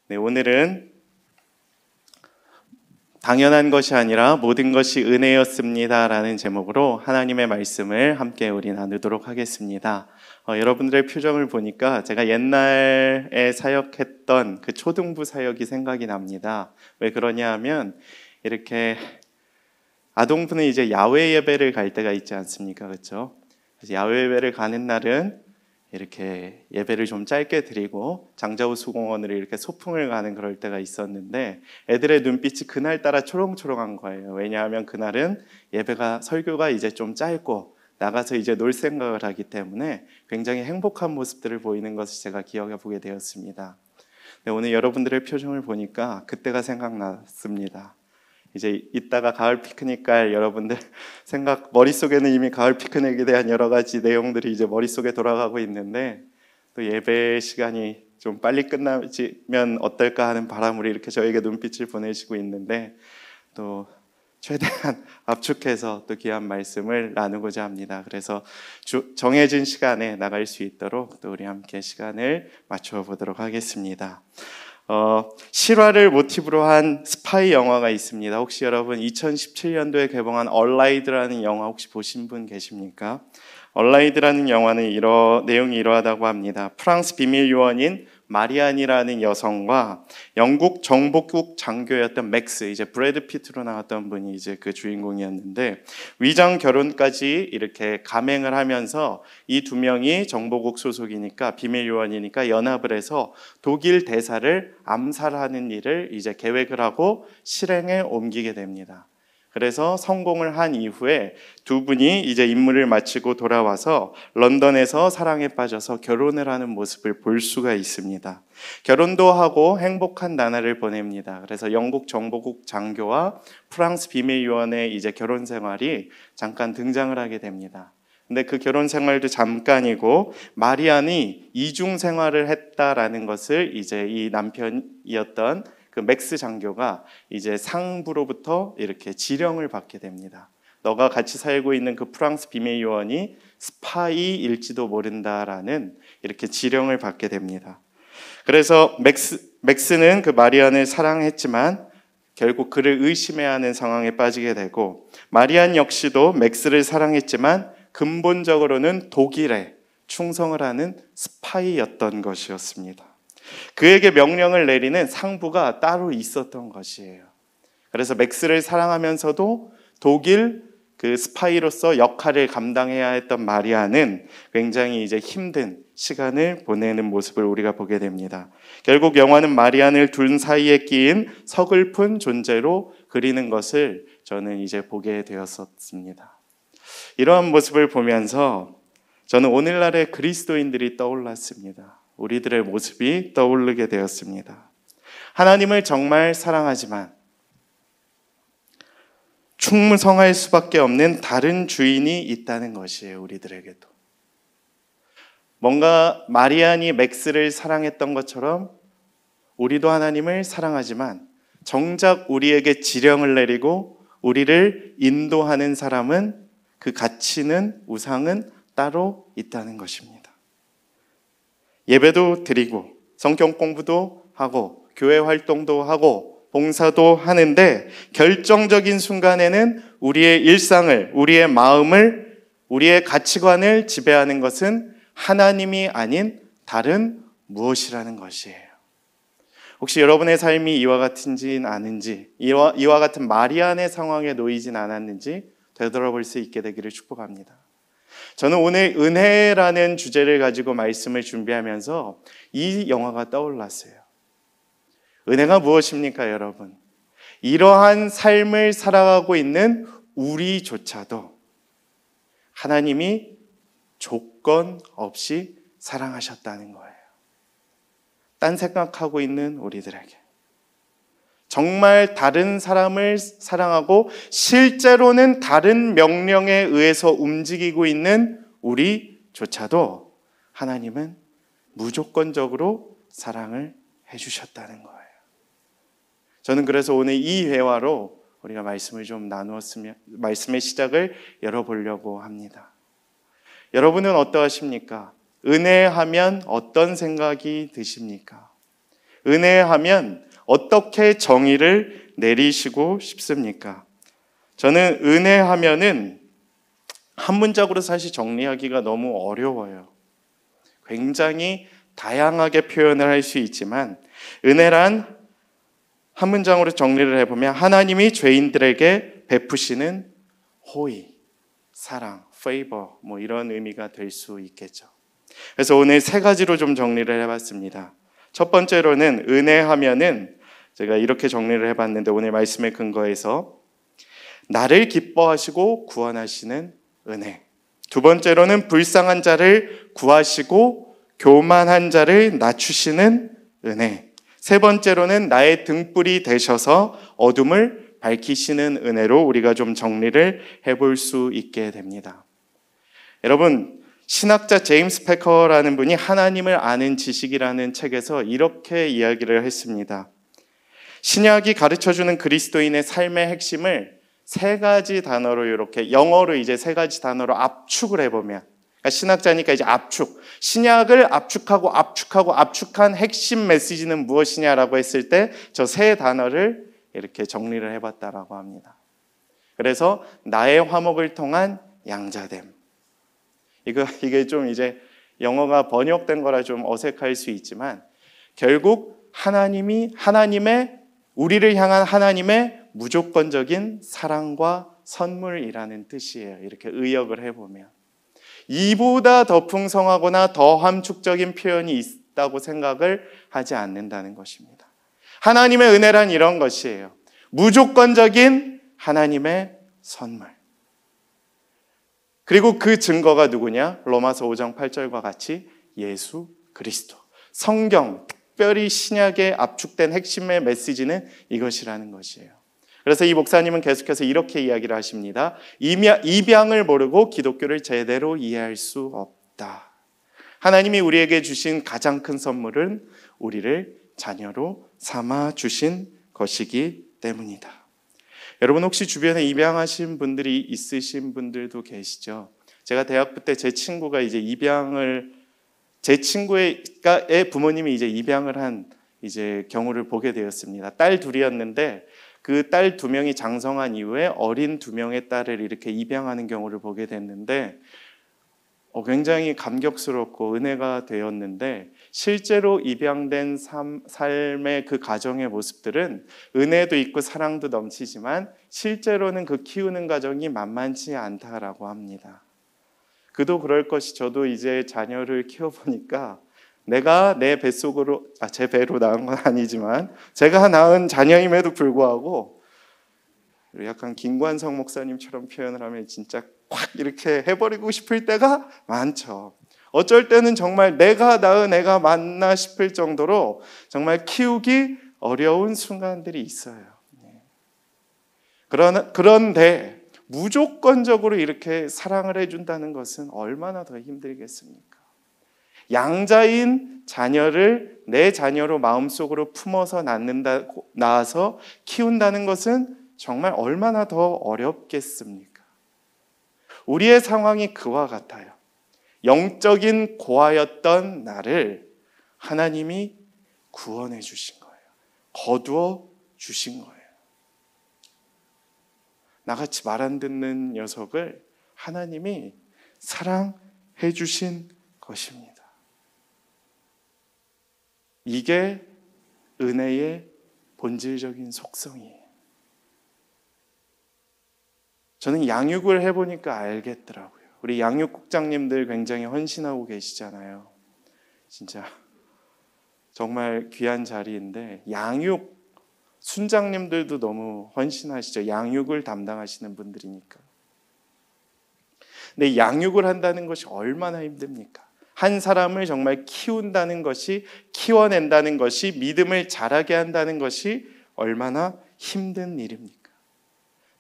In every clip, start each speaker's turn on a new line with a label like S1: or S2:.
S1: 네, 오늘은 당연한 것이 아니라 모든 것이 은혜였습니다 라는 제목으로 하나님의 말씀을 함께 우리 나누도록 하겠습니다. 여러분들의 표정을 보니까 제가 옛날에 사역했던 그 초등부 사역이 생각이 납니다. 왜 그러냐 하면 이렇게 아동부는 이제 야외 예배를 갈 때가 있지 않습니까? 그렇죠? 그래서 야외 예배를 가는 날은 이렇게 예배를 좀 짧게 드리고 장자우 수공원으로 이렇게 소풍을 가는 그럴 때가 있었는데 애들의 눈빛이 그날따라 초롱초롱한 거예요. 왜냐하면 그날은 예배가 설교가 이제 좀 짧고 나가서 이제 놀 생각을 하기 때문에 굉장히 행복한 모습들을 보이는 것을 제가 기억해 보게 되었습니다. 네, 오늘 여러분들의 표정을 보니까 그때가 생각났습니다. 이제 이따가 가을 피크닉 갈 여러분들 머릿속에는 이미 가을 피크닉에 대한 여러 가지 내용들이 이제 머릿속에 돌아가고 있는데 또 예배 시간이 좀 빨리 끝나면 어떨까 하는 바람으로 이렇게 저에게 눈빛을 보내시고 있는데 또 최대한 압축해서 또 귀한 말씀을 나누고자 합니다. 그래서 정해진 시간에 나갈 수 있도록 또 우리 함께 시간을 맞춰 보도록 하겠습니다. 실화를 모티브로 한 스파이 영화가 있습니다. 혹시 여러분 2017년도에 개봉한 얼라이드라는 영화 혹시 보신 분 계십니까? 얼라이드라는 영화는 내용이 이러하다고 합니다. 프랑스 비밀 요원인 마리안이라는 여성과 영국 정보국 장교였던 맥스, 이제 브래드 피트로 나왔던 분이 이제 그 주인공이었는데 위장 결혼까지 이렇게 감행을 하면서 이 두 명이 정보국 소속이니까 비밀 요원이니까 연합을 해서 독일 대사를 암살하는 일을 이제 계획을 하고 실행에 옮기게 됩니다. 그래서 성공을 한 이후에 두 분이 이제 임무를 마치고 돌아와서 런던에서 사랑에 빠져서 결혼을 하는 모습을 볼 수가 있습니다. 결혼도 하고 행복한 나날을 보냅니다. 그래서 영국 정보국 장교와 프랑스 비밀요원의 이제 결혼 생활이 잠깐 등장을 하게 됩니다. 근데 그 결혼 생활도 잠깐이고 마리안이 이중 생활을 했다라는 것을 이제 이 남편이었던 그 맥스 장교가 이제 상부로부터 이렇게 지령을 받게 됩니다. 너가 같이 살고 있는 그 프랑스 비밀 요원이 스파이일지도 모른다라는 이렇게 지령을 받게 됩니다. 그래서 맥스는 그 마리안을 사랑했지만 결국 그를 의심해야 하는 상황에 빠지게 되고 마리안 역시도 맥스를 사랑했지만 근본적으로는 독일에 충성을 하는 스파이였던 것이었습니다. 그에게 명령을 내리는 상부가 따로 있었던 것이에요. 그래서 맥스를 사랑하면서도 독일 그 스파이로서 역할을 감당해야 했던 마리아는 굉장히 이제 힘든 시간을 보내는 모습을 우리가 보게 됩니다. 결국 영화는 마리안을 둘 사이에 끼인 서글픈 존재로 그리는 것을 저는 이제 보게 되었습니다. 이러한 모습을 보면서 저는 오늘날의 그리스도인들이 떠올랐습니다. 우리들의 모습이 떠오르게 되었습니다. 하나님을 정말 사랑하지만 충성할 수밖에 없는 다른 주인이 있다는 것이에요. 우리들에게도. 뭔가 마리안이 맥스를 사랑했던 것처럼 우리도 하나님을 사랑하지만 정작 우리에게 지령을 내리고 우리를 인도하는 사람은 그 가치는 우상은 따로 있다는 것입니다. 예배도 드리고 성경 공부도 하고 교회 활동도 하고 봉사도 하는데 결정적인 순간에는 우리의 일상을, 우리의 마음을, 우리의 가치관을 지배하는 것은 하나님이 아닌 다른 무엇이라는 것이에요. 혹시 여러분의 삶이 이와 같은지는 아는지, 이와 같은 마리안의 상황에 놓이진 않았는지 되돌아볼 수 있게 되기를 축복합니다. 저는 오늘 은혜라는 주제를 가지고 말씀을 준비하면서 이 영화가 떠올랐어요. 은혜가 무엇입니까, 여러분? 이러한 삶을 살아가고 있는 우리조차도 하나님이 조건 없이 사랑하셨다는 거예요. 딴 생각하고 있는 우리들에게. 정말 다른 사람을 사랑하고 실제로는 다른 명령에 의해서 움직이고 있는 우리조차도 하나님은 무조건적으로 사랑을 해주셨다는 거예요. 저는 그래서 오늘 이 회화로 우리가 말씀을 좀 나누었으면, 말씀의 시작을 열어보려고 합니다. 여러분은 어떠하십니까? 은혜하면 어떤 생각이 드십니까? 은혜하면 어떻게 정의를 내리시고 싶습니까? 저는 은혜하면은 한 문장으로 사실 정리하기가 너무 어려워요. 굉장히 다양하게 표현을 할 수 있지만 은혜란 한 문장으로 정리를 해보면 하나님이 죄인들에게 베푸시는 호의, 사랑, favor 뭐 이런 의미가 될 수 있겠죠. 그래서 오늘 세 가지로 좀 정리를 해봤습니다. 첫 번째로는 은혜하면은 제가 이렇게 정리를 해봤는데 오늘 말씀의 근거에서 나를 기뻐하시고 구원하시는 은혜. 두 번째로는 불쌍한 자를 구하시고 교만한 자를 낮추시는 은혜. 세 번째로는 나의 등불이 되셔서 어둠을 밝히시는 은혜로 우리가 좀 정리를 해볼 수 있게 됩니다. 여러분, 신학자 제임스 패커라는 분이 하나님을 아는 지식이라는 책에서 이렇게 이야기를 했습니다. 신약이 가르쳐주는 그리스도인의 삶의 핵심을 세 가지 단어로 이렇게 영어로 이제 세 가지 단어로 압축을 해보면, 그러니까 신학자니까 이제 압축, 신약을 압축한 핵심 메시지는 무엇이냐라고 했을 때 저 세 단어를 이렇게 정리를 해봤다라고 합니다. 그래서 나의 화목을 통한 양자됨. 이게 좀 이제 영어가 번역된 거라 좀 어색할 수 있지만 결국 우리를 향한 하나님의 무조건적인 사랑과 선물이라는 뜻이에요. 이렇게 의역을 해보면. 이보다 더 풍성하거나 더 함축적인 표현이 있다고 생각을 하지 않는다는 것입니다. 하나님의 은혜란 이런 것이에요. 무조건적인 하나님의 선물. 그리고 그 증거가 누구냐? 로마서 5장 8절과 같이 예수 그리스도. 성경, 특별히 신약에 압축된 핵심의 메시지는 이것이라는 것이에요. 그래서 이 목사님은 계속해서 이렇게 이야기를 하십니다. 입양을 모르고 기독교를 제대로 이해할 수 없다. 하나님이 우리에게 주신 가장 큰 선물은 우리를 자녀로 삼아 주신 것이기 때문이다. 여러분 혹시 주변에 입양하신 분들이 있으신 분들도 계시죠? 제가 대학부 때 제 친구가 이제 제 친구의 부모님이 이제 입양을 한 이제 경우를 보게 되었습니다. 딸 둘이었는데 그 딸 두 명이 장성한 이후에 어린 두 명의 딸을 이렇게 입양하는 경우를 보게 됐는데 굉장히 감격스럽고 은혜가 되었는데 실제로 입양된 삶의 그 가정의 모습들은 은혜도 있고 사랑도 넘치지만 실제로는 그 키우는 과정이 만만치 않다라고 합니다. 그도 그럴 것이 저도 이제 자녀를 키워보니까 내가 내 뱃속으로 제 배로 낳은 건 아니지만 제가 낳은 자녀임에도 불구하고 약간 김관성 목사님처럼 표현을 하면 진짜 꽉 이렇게 해버리고 싶을 때가 많죠. 어쩔 때는 정말 내가 낳은 애가 맞나 싶을 정도로 정말 키우기 어려운 순간들이 있어요. 그런데 무조건적으로 이렇게 사랑을 해준다는 것은 얼마나 더 힘들겠습니까? 양자인 자녀를 내 자녀로 마음속으로 품어서 낳아서 키운다는 것은 정말 얼마나 더 어렵겠습니까? 우리의 상황이 그와 같아요. 영적인 고아였던 나를 하나님이 구원해 주신 거예요. 거두어 주신 거예요. 나같이 말 안 듣는 녀석을 하나님이 사랑해 주신 것입니다. 이게 은혜의 본질적인 속성이에요. 저는 양육을 해보니까 알겠더라고요. 우리 양육국장님들 굉장히 헌신하고 계시잖아요. 진짜 정말 귀한 자리인데 양육 순장님들도 너무 헌신하시죠. 양육을 담당하시는 분들이니까. 근데 양육을 한다는 것이 얼마나 힘듭니까? 한 사람을 정말 키운다는 것이, 키워낸다는 것이, 믿음을 자라게 한다는 것이 얼마나 힘든 일입니까?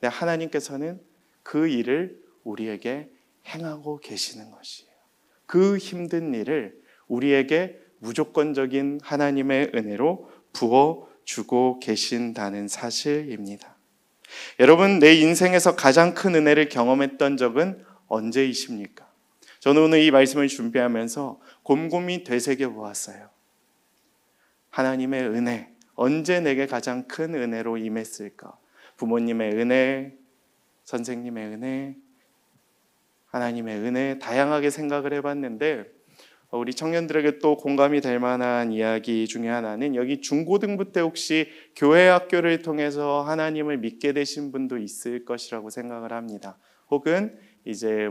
S1: 근데 하나님께서는 그 일을 우리에게 행하고 계시는 것이에요. 그 힘든 일을 우리에게 무조건적인 하나님의 은혜로 부어주고 계신다는 사실입니다. 여러분, 내 인생에서 가장 큰 은혜를 경험했던 적은 언제이십니까? 저는 오늘 이 말씀을 준비하면서 곰곰이 되새겨 보았어요. 하나님의 은혜, 언제 내게 가장 큰 은혜로 임했을까? 부모님의 은혜, 선생님의 은혜, 하나님의 은혜, 다양하게 생각을 해봤는데 우리 청년들에게 또 공감이 될 만한 이야기 중에 하나는 여기 중고등부 때 혹시 교회 학교를 통해서 하나님을 믿게 되신 분도 있을 것이라고 생각을 합니다. 혹은 이제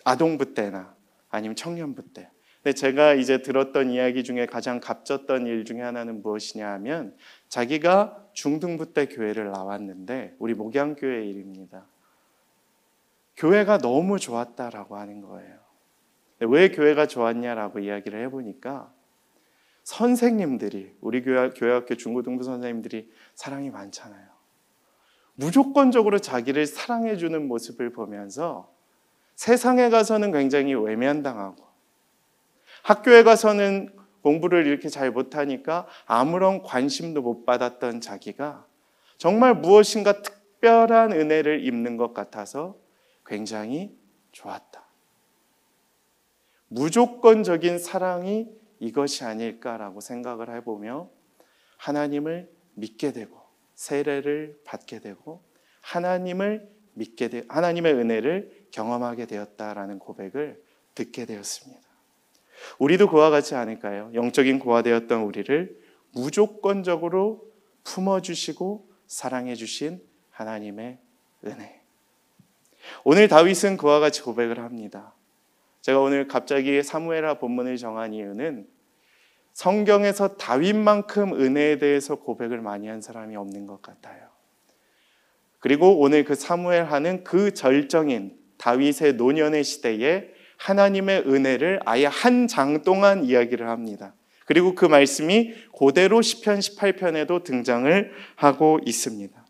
S1: 아동부 때나 아니면 청년부 때. 근데 제가 이제 들었던 이야기 중에 가장 값졌던 일 중에 하나는 무엇이냐 하면 자기가 중등부 때 교회를 나왔는데 우리 목양교회 일입니다. 교회가 너무 좋았다라고 하는 거예요. 왜 교회가 좋았냐라고 이야기를 해보니까 선생님들이 우리 교회학교 중고등부 선생님들이 사랑이 많잖아요. 무조건적으로 자기를 사랑해주는 모습을 보면서 세상에 가서는 굉장히 외면당하고 학교에 가서는 공부를 이렇게 잘 못하니까 아무런 관심도 못 받았던 자기가 정말 무엇인가 특별한 은혜를 입는 것 같아서 굉장히 좋았다. 무조건적인 사랑이 이것이 아닐까라고 생각을 해보며 하나님을 믿게 되고 세례를 받게 되고 하나님의 은혜를 경험하게 되었다라는 고백을 듣게 되었습니다. 우리도 그와 같지 않을까요? 영적인 고아되었던 우리를 무조건적으로 품어주시고 사랑해주신 하나님의 은혜. 오늘 다윗은 그와 같이 고백을 합니다. 제가 오늘 갑자기 사무엘하 본문을 정한 이유는 성경에서 다윗만큼 은혜에 대해서 고백을 많이 한 사람이 없는 것 같아요. 그리고 오늘 그 사무엘하는 그 절정인 다윗의 노년의 시대에 하나님의 은혜를 아예 한 장 동안 이야기를 합니다. 그리고 그 말씀이 그대로 시편 18편에도 등장을 하고 있습니다.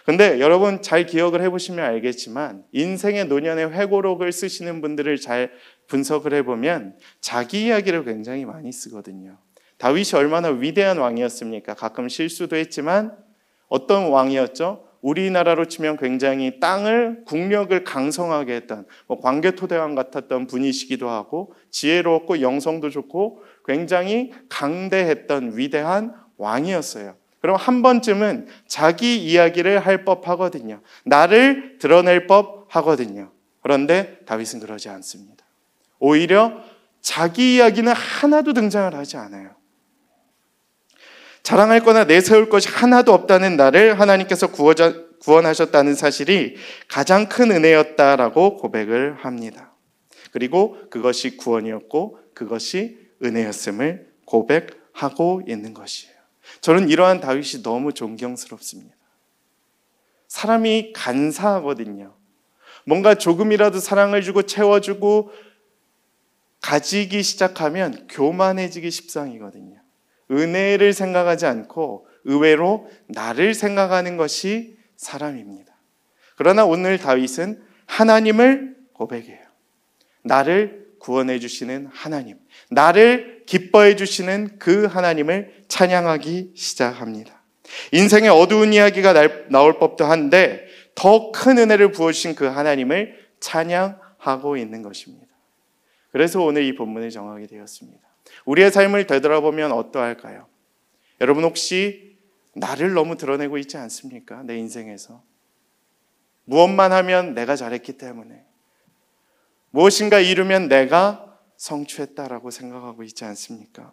S1: 근데 여러분 잘 기억을 해보시면 알겠지만 인생의 노년의 회고록을 쓰시는 분들을 잘 분석을 해보면 자기 이야기를 굉장히 많이 쓰거든요. 다윗이 얼마나 위대한 왕이었습니까? 가끔 실수도 했지만 어떤 왕이었죠? 우리나라로 치면 굉장히 국력을 강성하게 했던 광개토대왕 같았던 분이시기도 하고 지혜로웠고 영성도 좋고 굉장히 강대했던 위대한 왕이었어요. 그럼 한 번쯤은 자기 이야기를 할 법하거든요. 나를 드러낼 법하거든요. 그런데 다윗은 그러지 않습니다. 오히려 자기 이야기는 하나도 등장을 하지 않아요. 자랑할 거나 내세울 것이 하나도 없다는 나를 하나님께서 구원하셨다는 사실이 가장 큰 은혜였다라고 고백을 합니다. 그리고 그것이 구원이었고 그것이 은혜였음을 고백하고 있는 것이에요. 저는 이러한 다윗이 너무 존경스럽습니다. 사람이 간사하거든요. 뭔가 조금이라도 사랑을 주고 채워주고 가지기 시작하면 교만해지기 십상이거든요. 은혜를 생각하지 않고 의외로 나를 생각하는 것이 사람입니다. 그러나 오늘 다윗은 하나님을 고백해요. 나를 구원해 주시는 하나님, 나를 기뻐해 주시는 그 하나님을 찬양하기 시작합니다. 인생의 어두운 이야기가 나올 법도 한데 더 큰 은혜를 부어주신 그 하나님을 찬양하고 있는 것입니다. 그래서 오늘 이 본문을 정하게 되었습니다. 우리의 삶을 되돌아보면 어떠할까요? 여러분 혹시 나를 너무 드러내고 있지 않습니까? 내 인생에서 무엇만 하면 내가 잘했기 때문에 무엇인가 이루면 내가 성취했다라고 생각하고 있지 않습니까?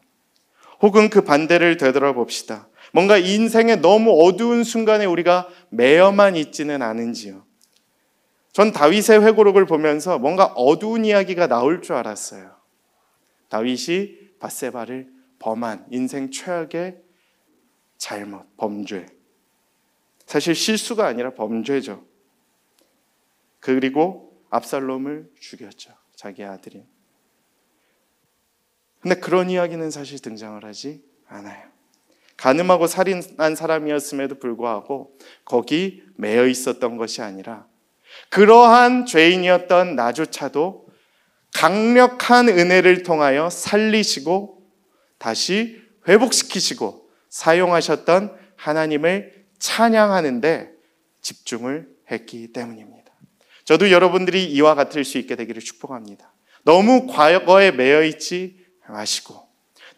S1: 혹은 그 반대를 되돌아봅시다. 뭔가 인생의 너무 어두운 순간에 우리가 매여만 있지는 않은지요. 전 다윗의 회고록을 보면서 뭔가 어두운 이야기가 나올 줄 알았어요. 다윗이 밧세바를 범한 인생 최악의 잘못, 범죄. 사실 실수가 아니라 범죄죠. 그리고 압살롬을 죽였죠. 자기 아들인. 근데 그런 이야기는 사실 등장을 하지 않아요. 간음하고 살인한 사람이었음에도 불구하고 거기 매여 있었던 것이 아니라 그러한 죄인이었던 나조차도 강력한 은혜를 통하여 살리시고 다시 회복시키시고 사용하셨던 하나님을 찬양하는데 집중을 했기 때문입니다. 저도 여러분들이 이와 같을 수 있게 되기를 축복합니다. 너무 과거에 매여 있지 마시고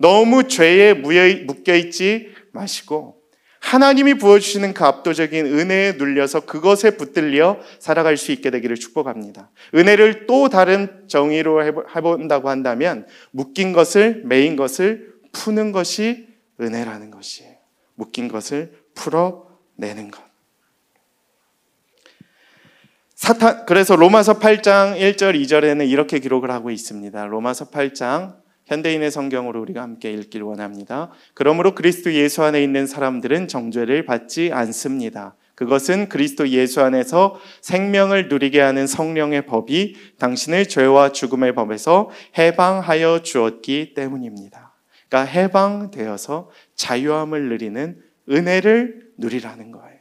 S1: 너무 죄에 묶여있지 마시고 하나님이 부어주시는 그 압도적인 은혜에 눌려서 그것에 붙들려 살아갈 수 있게 되기를 축복합니다. 은혜를 또 다른 정의로 해본다고 한다면 묶인 것을, 매인 것을 푸는 것이 은혜라는 것이에요. 묶인 것을 풀어내는 것. 그래서 로마서 8장 1절 2절에는 이렇게 기록을 하고 있습니다. 로마서 8장 현대인의 성경으로 우리가 함께 읽길 원합니다. 그러므로 그리스도 예수 안에 있는 사람들은 정죄를 받지 않습니다. 그것은 그리스도 예수 안에서 생명을 누리게 하는 성령의 법이 당신을 죄와 죽음의 법에서 해방하여 주었기 때문입니다. 그러니까 해방되어서 자유함을 누리는 은혜를 누리라는 거예요.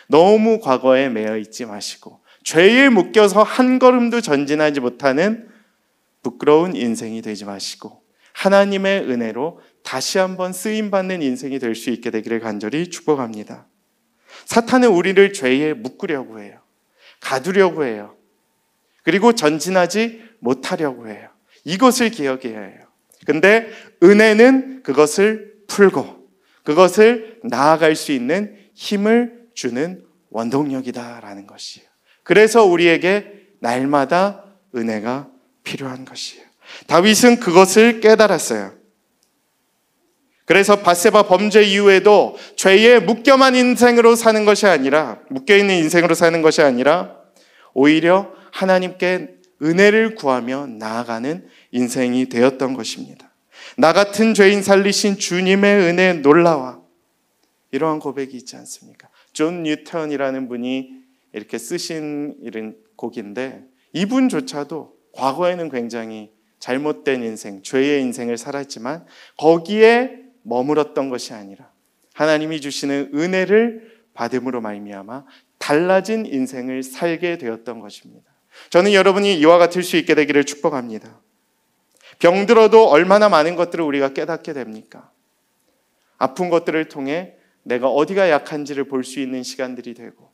S1: 너무 과거에 매여 있지 마시고 죄에 묶여서 한 걸음도 전진하지 못하는 부끄러운 인생이 되지 마시고 하나님의 은혜로 다시 한번 쓰임받는 인생이 될 수 있게 되기를 간절히 축복합니다. 사탄은 우리를 죄에 묶으려고 해요. 가두려고 해요. 그리고 전진하지 못하려고 해요. 이것을 기억해야 해요. 근데 은혜는 그것을 풀고 그것을 나아갈 수 있는 힘을 주는 원동력이다라는 것이에요. 그래서 우리에게 날마다 은혜가 필요한 것이에요. 다윗은 그것을 깨달았어요. 그래서 밧세바 범죄 이후에도 죄에 묶여만 인생으로 사는 것이 아니라, 묶여있는 인생으로 사는 것이 아니라 오히려 하나님께 은혜를 구하며 나아가는 인생이 되었던 것입니다. 나 같은 죄인 살리신 주님의 은혜에 놀라와. 이러한 고백이 있지 않습니까? 존 뉴턴이라는 분이 이렇게 쓰신 이런 곡인데 이분조차도 과거에는 굉장히 잘못된 인생, 죄의 인생을 살았지만 거기에 머물었던 것이 아니라 하나님이 주시는 은혜를 받음으로 말미암아 달라진 인생을 살게 되었던 것입니다. 저는 여러분이 이와 같을 수 있게 되기를 축복합니다. 병들어도 얼마나 많은 것들을 우리가 깨닫게 됩니까? 아픈 것들을 통해 내가 어디가 약한지를 볼 수 있는 시간들이 되고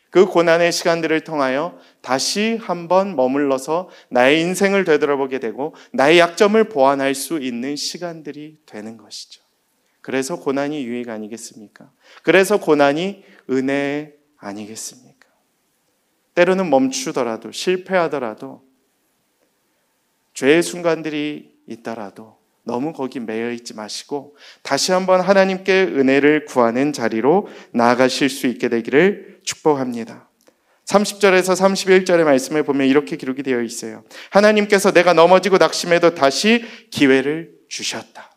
S1: 그 고난의 시간들을 통하여 다시 한번 머물러서 나의 인생을 되돌아보게 되고 나의 약점을 보완할 수 있는 시간들이 되는 것이죠. 그래서 고난이 유익 아니겠습니까? 그래서 고난이 은혜 아니겠습니까? 때로는 멈추더라도 실패하더라도 죄의 순간들이 있더라도 너무 거기 매여 있지 마시고 다시 한번 하나님께 은혜를 구하는 자리로 나아가실 수 있게 되기를 축복합니다. 30절에서 31절의 말씀을 보면 이렇게 기록이 되어 있어요. 하나님께서 내가 넘어지고 낙심해도 다시 기회를 주셨다.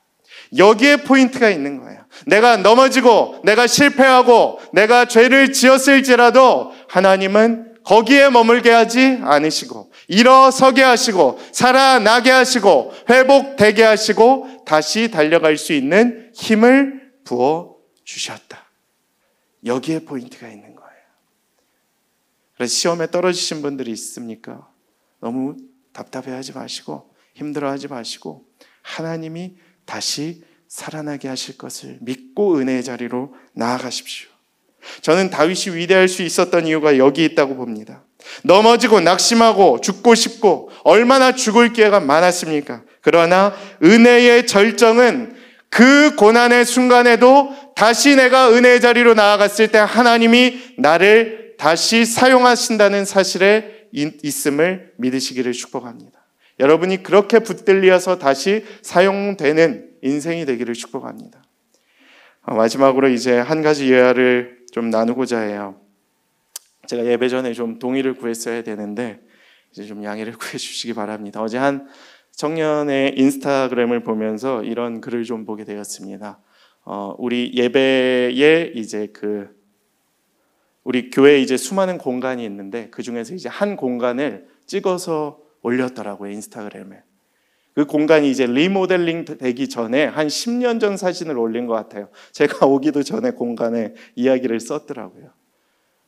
S1: 여기에 포인트가 있는 거예요. 내가 넘어지고 내가 실패하고 내가 죄를 지었을지라도 하나님은 거기에 머물게 하지 않으시고 일어서게 하시고 살아나게 하시고 회복되게 하시고 다시 달려갈 수 있는 힘을 부어주셨다. 여기에 포인트가 있는 거예요. 그래서 시험에 떨어지신 분들이 있습니까? 너무 답답해하지 마시고 힘들어하지 마시고 하나님이 다시 살아나게 하실 것을 믿고 은혜의 자리로 나아가십시오. 저는 다윗이 위대할 수 있었던 이유가 여기 있다고 봅니다. 넘어지고 낙심하고 죽고 싶고 얼마나 죽을 기회가 많았습니까? 그러나 은혜의 절정은 그 고난의 순간에도 다시 내가 은혜의 자리로 나아갔을 때 하나님이 나를 다시 사용하신다는 사실에 있음을 믿으시기를 축복합니다. 여러분이 그렇게 붙들려서 다시 사용되는 인생이 되기를 축복합니다. 마지막으로 이제 한 가지 예화를 좀 나누고자 해요. 제가 예배 전에 좀 동의를 구했어야 되는데 이제 좀 양해를 구해 주시기 바랍니다. 어제 한 청년의 인스타그램을 보면서 이런 글을 좀 보게 되었습니다. 우리 예배에 이제 우리 교회에 이제 수많은 공간이 있는데 그 중에서 이제 한 공간을 찍어서 올렸더라고요, 인스타그램에. 그 공간이 이제 리모델링 되기 전에 한 10년 전 사진을 올린 것 같아요. 제가 오기도 전에 공간에 이야기를 썼더라고요.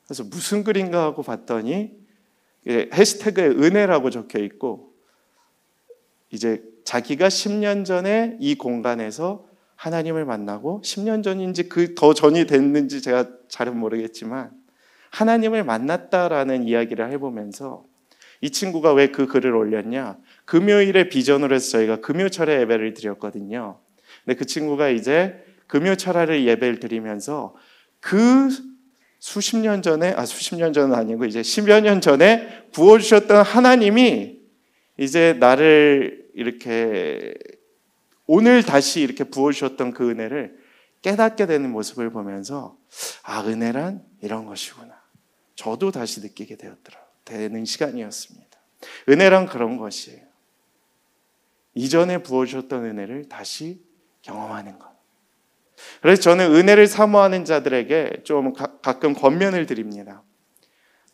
S1: 그래서 무슨 글인가 하고 봤더니 해시태그에 은혜라고 적혀 있고 이제 자기가 10년 전에 이 공간에서 하나님을 만나고 10년 전인지 그 더 전이 됐는지 제가 잘은 모르겠지만 하나님을 만났다라는 이야기를 해보면서 이 친구가 왜 그 글을 올렸냐? 금요일에 비전으로 해서 저희가 금요철에 예배를 드렸거든요. 근데 그 친구가 이제 금요철야를 예배를 드리면서 그 수십 년 전은 아니고 이제 10여 년 전에 부어주셨던 하나님이 이제 나를 이렇게 오늘 다시 이렇게 부어주셨던 그 은혜를 깨닫게 되는 모습을 보면서 은혜란 이런 것이구나. 저도 다시 느끼게 되는 시간이었습니다. 은혜란 그런 것이에요. 이전에 부어주셨던 은혜를 다시 경험하는 것. 그래서 저는 은혜를 사모하는 자들에게 좀 가끔 권면을 드립니다.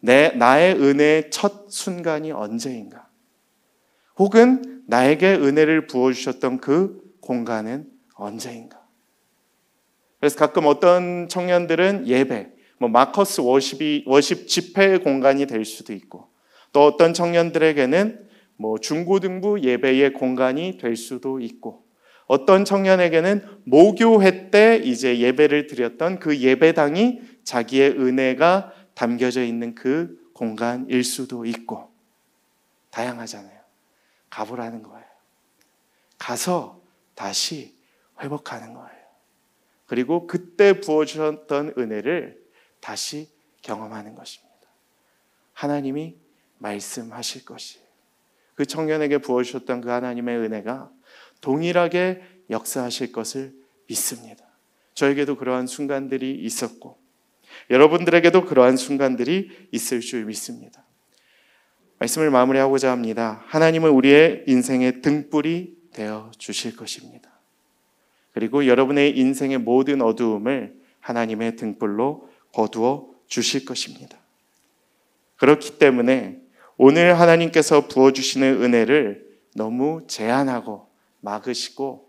S1: 나의 은혜의 첫 순간이 언제인가? 혹은 나에게 은혜를 부어주셨던 그 공간은 언제인가? 그래서 가끔 어떤 청년들은 예배, 마커스 워십 집회의 공간이 될 수도 있고, 또 어떤 청년들에게는 중고등부 예배의 공간이 될 수도 있고, 어떤 청년에게는 모교회 때 이제 예배를 드렸던 그 예배당이 자기의 은혜가 담겨져 있는 그 공간일 수도 있고, 다양하잖아요. 가보라는 거예요. 가서 다시 회복하는 거예요. 그리고 그때 부어주셨던 은혜를 다시 경험하는 것입니다. 하나님이 말씀하실 것이에요. 그 청년에게 부어주셨던 그 하나님의 은혜가 동일하게 역사하실 것을 믿습니다. 저에게도 그러한 순간들이 있었고 여러분들에게도 그러한 순간들이 있을 줄 믿습니다. 말씀을 마무리하고자 합니다. 하나님은 우리의 인생의 등불이 되어 주실 것입니다. 그리고 여러분의 인생의 모든 어두움을 하나님의 등불로 거두어 주실 것입니다. 그렇기 때문에 오늘 하나님께서 부어주시는 은혜를 너무 제한하고 막으시고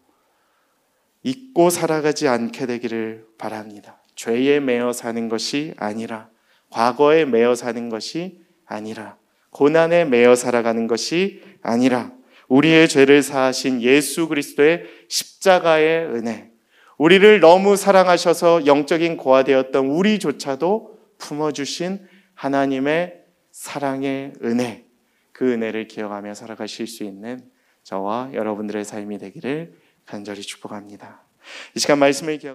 S1: 잊고 살아가지 않게 되기를 바랍니다. 죄에 매여 사는 것이 아니라, 과거에 매여 사는 것이 아니라, 고난에 매여 살아가는 것이 아니라, 우리의 죄를 사하신 예수 그리스도의 십자가의 은혜, 우리를 너무 사랑하셔서 영적인 고아되었던 우리조차도 품어주신 하나님의 사랑의 은혜, 그 은혜를 기억하며 살아가실 수 있는 저와 여러분들의 삶이 되기를 간절히 축복합니다. 이 시간 말씀을 기억